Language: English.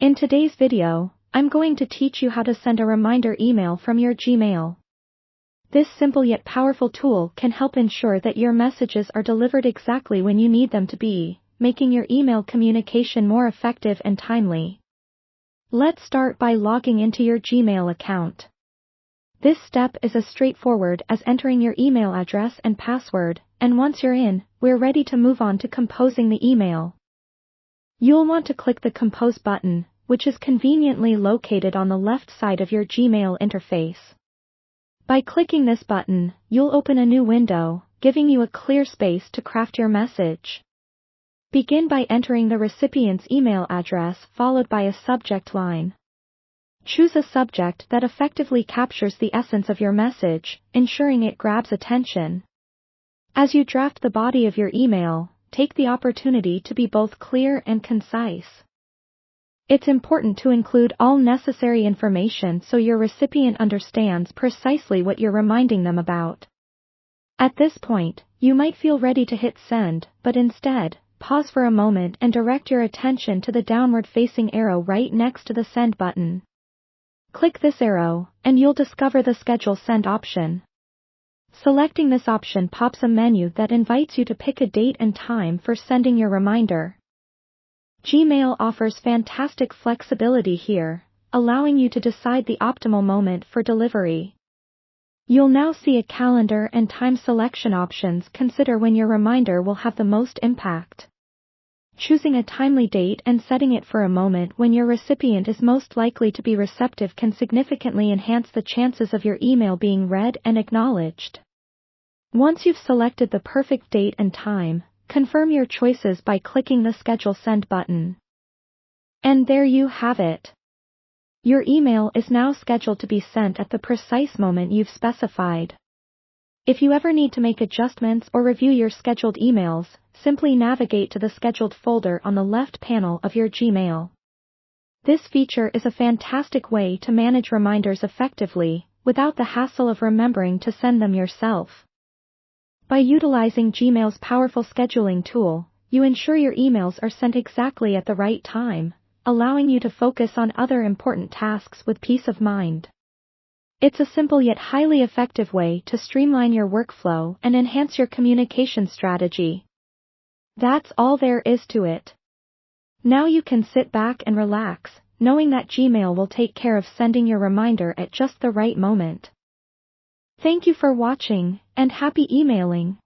In today's video, I'm going to teach you how to send a reminder email from your Gmail. This simple yet powerful tool can help ensure that your messages are delivered exactly when you need them to be, making your email communication more effective and timely. Let's start by logging into your Gmail account. This step is as straightforward as entering your email address and password, and once you're in, we're ready to move on to composing the email. You'll want to click the Compose button, which is conveniently located on the left side of your Gmail interface. By clicking this button, you'll open a new window, giving you a clear space to craft your message. Begin by entering the recipient's email address followed by a subject line. Choose a subject that effectively captures the essence of your message, ensuring it grabs attention. As you draft the body of your email, take the opportunity to be both clear and concise. It's important to include all necessary information so your recipient understands precisely what you're reminding them about. At this point, you might feel ready to hit send, but instead, pause for a moment and direct your attention to the downward-facing arrow right next to the send button. Click this arrow, and you'll discover the Schedule Send option. Selecting this option pops a menu that invites you to pick a date and time for sending your reminder. Gmail offers fantastic flexibility here, allowing you to decide the optimal moment for delivery. You'll now see a calendar and time selection options. Consider when your reminder will have the most impact. Choosing a timely date and setting it for a moment when your recipient is most likely to be receptive can significantly enhance the chances of your email being read and acknowledged. Once you've selected the perfect date and time, confirm your choices by clicking the Schedule Send button. And there you have it. Your email is now scheduled to be sent at the precise moment you've specified. If you ever need to make adjustments or review your scheduled emails, simply navigate to the Scheduled folder on the left panel of your Gmail. This feature is a fantastic way to manage reminders effectively, without the hassle of remembering to send them yourself. By utilizing Gmail's powerful scheduling tool, you ensure your emails are sent exactly at the right time, allowing you to focus on other important tasks with peace of mind. It's a simple yet highly effective way to streamline your workflow and enhance your communication strategy. That's all there is to it. Now you can sit back and relax, knowing that Gmail will take care of sending your reminder at just the right moment. Thank you for watching, and happy emailing!